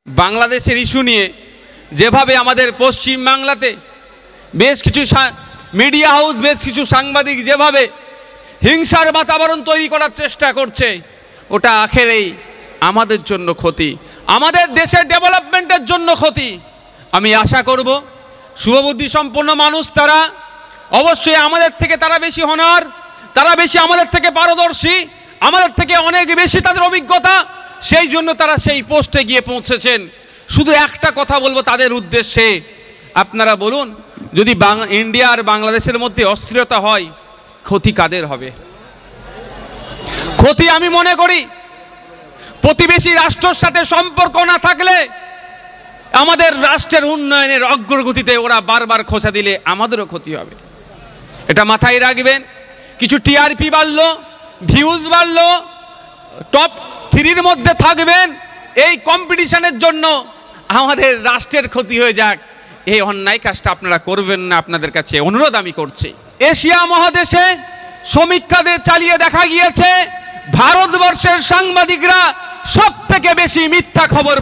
বাংলাদেশের ইস্যু নিয়ে যেভাবে আমাদের পশ্চিম বাংলাতে বেশ কিছু মিডিয়া হাউস, বেশ কিছু সাংবাদিক যেভাবে হিংসার বাতাবরণ তৈরি করার চেষ্টা করছে, ওটা আখেরেই আমাদের জন্য ক্ষতি, আমাদের দেশের ডেভেলপমেন্টের জন্য ক্ষতি। আমি আশা করব শুভবুদ্ধি সম্পন্ন মানুষ তারা অবশ্যই আমাদের থেকে তারা বেশি হনার, তারা বেশি আমাদের থেকে পারদর্শী, আমাদের থেকে অনেক বেশি তাদের অভিজ্ঞতা, সেই জন্য তারা সেই পোস্টে গিয়ে পৌঁছেছেন। শুধু একটা কথা বলবো তাদের উদ্দেশ্যে, আপনারা বলুন, যদি ইন্ডিয়া আর বাংলাদেশের মধ্যে অস্থিরতা হয়, ক্ষতি কাদের হবে? ক্ষতি আমি মনে করি প্রতিবেশী রাষ্ট্রের সাথে সম্পর্ক না থাকলে আমাদের রাষ্ট্রের উন্নয়নের অগ্রগতিতে ওরা বারবার খোঁচা দিলে আমাদেরও ক্ষতি হবে। এটা মাথায় রাখবেন। কিছু টিআরপি বাড়লো, ভিউজ বাড়লো, টপ 3-র মধ্যে থাকবেন, এই কম্পিটিশনের জন্য আমাদের রাষ্ট্রের ক্ষতি হয়ে যাক, এই অন্যায় কাজটা আপনারা করবেন না, আপনাদের কাছে অনুরোধ আমি করছি। এশিয়া মহাদেশে সমীক্ষাতে চালিয়ে দেখা গিয়েছে ভারতবর্ষের সাংবাদিকরা সব থেকে বেশি মিথ্যা খবর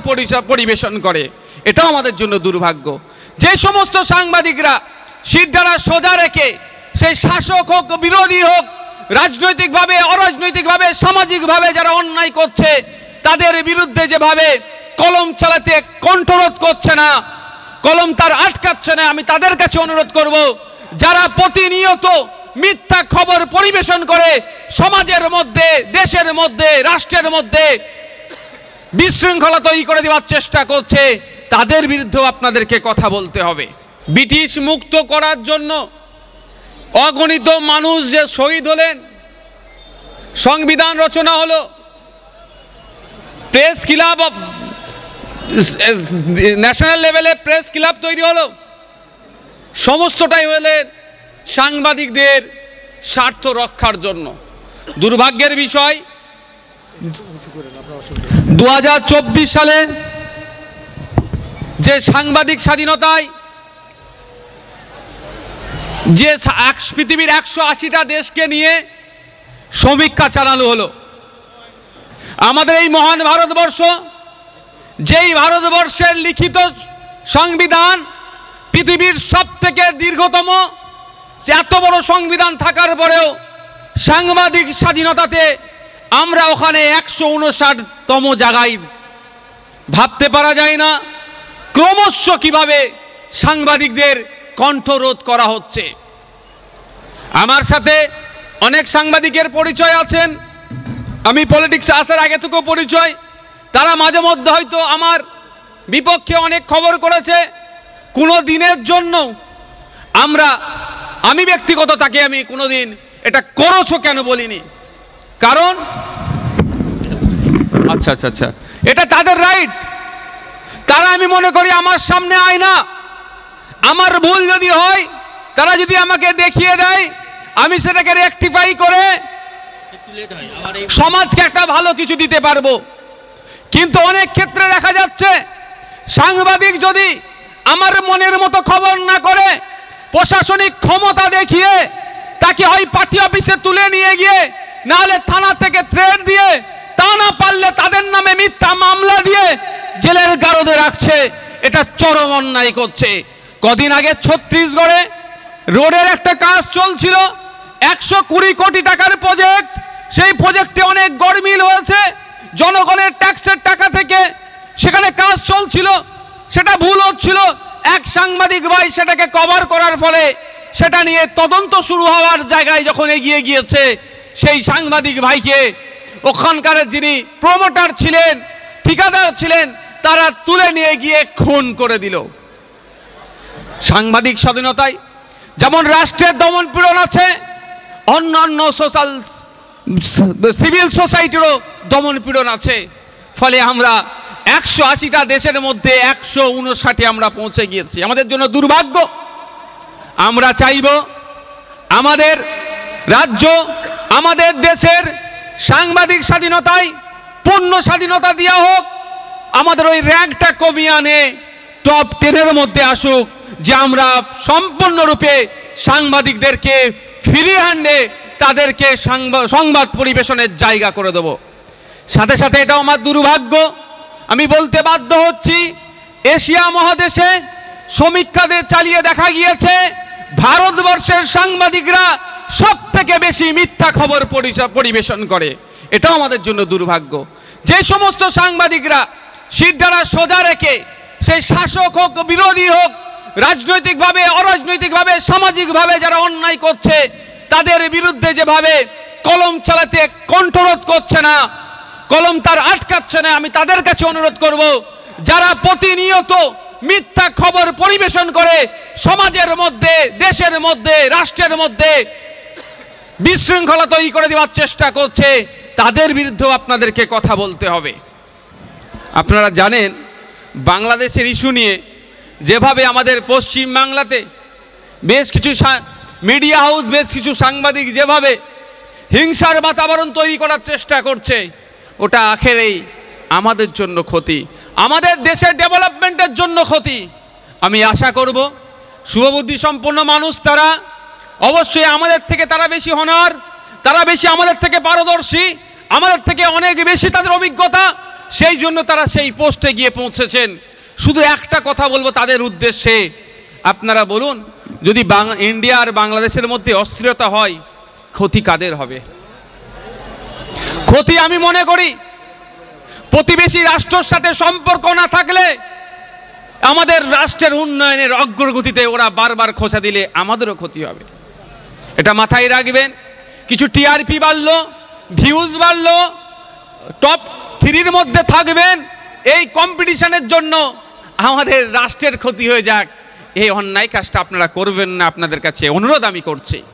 পরিবেশন করে। এটাও আমাদের জন্য দুর্ভাগ্য। যে সমস্ত সাংবাদিকরা শিরদাঁড়া সোজা রেখে, সেই শাসক হোক বিরোধী হোক, রাজনৈতিকভাবে অরাজনৈতিকভাবে সামাজিকভাবে যারা অন্যায় করছে তাদের বিরুদ্ধে যেভাবে কলম চালাতে কণ্ঠরোধ করছে না, কলম তার আটকাচ্ছে না, আমি তাদের কাছে অনুরোধ করব যারা প্রতিনিয়ত মিথ্যা খবর পরিবেশন করে সমাজের মধ্যে, দেশের মধ্যে, রাষ্ট্রের মধ্যে বিশৃঙ্খলা তৈরি করে দেওয়ার চেষ্টা করছে, তাদের বিরুদ্ধেও আপনাদেরকে কথা বলতে হবে। ব্রিটিশ মুক্ত করার জন্য অগণিত মানুষ যে শহীদ হলেন, সংবিধান রচনা হলো, প্রেস ক্লাব, ন্যাশনাল লেভেলে প্রেস ক্লাব তৈরি হলো, সমস্তটাই হলেন সাংবাদিকদের স্বার্থ রক্ষার জন্য। দুর্ভাগ্যের বিষয় 2024 সালে যে সাংবাদিক স্বাধীনতায় যে পৃথিবীর 180টা দেশকে নিয়ে সমীক্ষা চালানো হলো, আমাদের এই মহান ভারতবর্ষ, যেই ভারতবর্ষের লিখিত সংবিধান পৃথিবীর সব থেকে দীর্ঘতম, এত বড় সংবিধান থাকার পরেও সাংবাদিক স্বাধীনতাতে আমরা ওখানে 159তম জায়গায়। ভাবতে পারা যায় না ক্রমশ কিভাবে সাংবাদিকদের কণ্ঠরোধ করা হচ্ছে। আমার সাথে অনেক সাংবাদিকের পরিচয় আছেন, আমি পলিটিক্সে আসার আগে থেকেও পরিচয়, তারা মাঝে মধ্যে হয়তো আমার বিপক্ষে অনেক খবর করেছে। কোনো দিনের জন্য আমি ব্যক্তিগত তাকে আমি কোনোদিন এটা করেছো কেন বলিনি, কারণ আচ্ছা এটা তাদের রাইট। তারা আমি মনে করি আমার সামনে আয়না, আমার ভুল যদি হয় তারা যদি আমাকে দেখিয়ে দেয়, আমি সেটাকে রেকটিফাই করে সমাজকে একটা ভালো কিছু দিতে পারবো। কিন্তু অনেক ক্ষেত্রে দেখা যাচ্ছে সাংবাদিক যদি আমার মনের মতো খবর না করে, প্রশাসনিক ক্ষমতা দেখিয়ে তাকে হয় পার্টি অফিসে তুলে নিয়ে গিয়ে, নাহলে থানা থেকে থ্রেট দিয়ে, তা না পারলে তাদের নামে মিথ্যা মামলা দিয়ে জেলের গারদে রাখছে, এটা চরম অন্যায় করছে। কদিন আগে ছত্তিশগড়ে রোডের একটা কাজ চলছিল, 120 কোটি টাকার প্রজেক্ট, সেই প্রজেক্টে অনেক গড়মিল হয়েছে, জনগণের ট্যাক্সের টাকা থেকে সেখানে কাজ চলছিল, সেটা ভুল হচ্ছিল। এক সাংবাদিক ভাই সেটাকে কভার করার ফলে সেটা নিয়ে তদন্ত শুরু হওয়ার জায়গায় যখন এগিয়ে গিয়েছে, সেই সাংবাদিক ভাইকে ওখানকার যিনি প্রমোটার ছিলেন, ঠিকাদার ছিলেন, তারা তুলে নিয়ে গিয়ে খুন করে দিল। সাংবাদিক স্বাধীনতায় যেমন রাষ্ট্রের দমন পীড়ন আছে, অন্যান্য সিভিল সোসাইটিরও দমন পীড়ন আছে। ফলে আমরা 180টা দেশের মধ্যে 159 আমরা পৌঁছে গিয়েছি, আমাদের জন্য দুর্ভাগ্য। আমরা চাইব আমাদের রাজ্য, আমাদের দেশের সাংবাদিক স্বাধীনতায় পূর্ণ স্বাধীনতা দেওয়া হোক, আমাদের ওই র্যাঙ্কটা কমিয়ে আনে টপ 10-এর মধ্যে আসুক, যে আমরা সম্পূর্ণরূপে সাংবাদিকদেরকে ফ্রি হ্যান্ডে তাদেরকে সংবাদ পরিবেশনের জায়গা করে দেব। সাথে সাথে এটাও আমার দুর্ভাগ্য, আমি বলতে বাধ্য হচ্ছি, এশিয়া মহাদেশে সমীক্ষাতে চালিয়ে দেখা গিয়েছে ভারতবর্ষের সাংবাদিকরা সবথেকে বেশি মিথ্যা খবর পরিবেশন করে। এটাও আমাদের জন্য দুর্ভাগ্য। যে সমস্ত সাংবাদিকরা শিরদাঁড়া সোজা রেখে, সেই শাসক হোক বিরোধী হোক, রাজনৈতিকভাবে অরাজনৈতিকভাবে সামাজিকভাবে যারা অন্যায় করছে তাদের বিরুদ্ধে যেভাবে কলম চালাতে কণ্ঠরোধ করছে না, কলম তার আটকাচ্ছে না, আমি তাদের কাছে অনুরোধ করব যারা প্রতিনিয়ত মিথ্যা খবর পরিবেশন করে সমাজের মধ্যে, দেশের মধ্যে, রাষ্ট্রের মধ্যে বিশৃঙ্খলা তৈরি করে দেওয়ার চেষ্টা করছে, তাদের বিরুদ্ধেও আপনাদেরকে কথা বলতে হবে। আপনারা জানেন বাংলাদেশের ইস্যু নিয়ে যেভাবে আমাদের পশ্চিম বাংলাতে বেশ কিছু মিডিয়া হাউস, বেশ কিছু সাংবাদিক যেভাবে হিংসার বাতাবরণ তৈরি করার চেষ্টা করছে, ওটা আখেরেই আমাদের জন্য ক্ষতি, আমাদের দেশের ডেভেলপমেন্টের জন্য ক্ষতি। আমি আশা করব শুভবুদ্ধি সম্পন্ন মানুষ তারা অবশ্যই আমাদের থেকে তারা বেশি হনার, তারা বেশি আমাদের থেকে পারদর্শী, আমাদের থেকে অনেক বেশি তাদের অভিজ্ঞতা, সেই জন্য তারা সেই পোস্টে গিয়ে পৌঁছেছেন। শুধু একটা কথা বলবো তাদের উদ্দেশ্যে, আপনারা বলুন যদি ইন্ডিয়া আর বাংলাদেশের মধ্যে অস্থিরতা হয় ক্ষতি কাদের হবে? ক্ষতি আমি মনে করি প্রতিবেশী রাষ্ট্রের সাথে সম্পর্ক না থাকলে আমাদের রাষ্ট্রের উন্নয়নের অগ্রগতিতে ওরা বারবার খোঁচা দিলে আমাদেরও ক্ষতি হবে। এটা মাথায় রাখবেন। কিছু টিআরপি বাড়লো, ভিউজ বাড়লো, টপ 3-র মধ্যে থাকবেন, এই কম্পিটিশনের জন্য আমাদের রাষ্ট্রের ক্ষতি হয়ে যাক, এই অন্যায় কাজটা আপনারা করবেন না, আপনাদের কাছে অনুরোধ আমি করছি।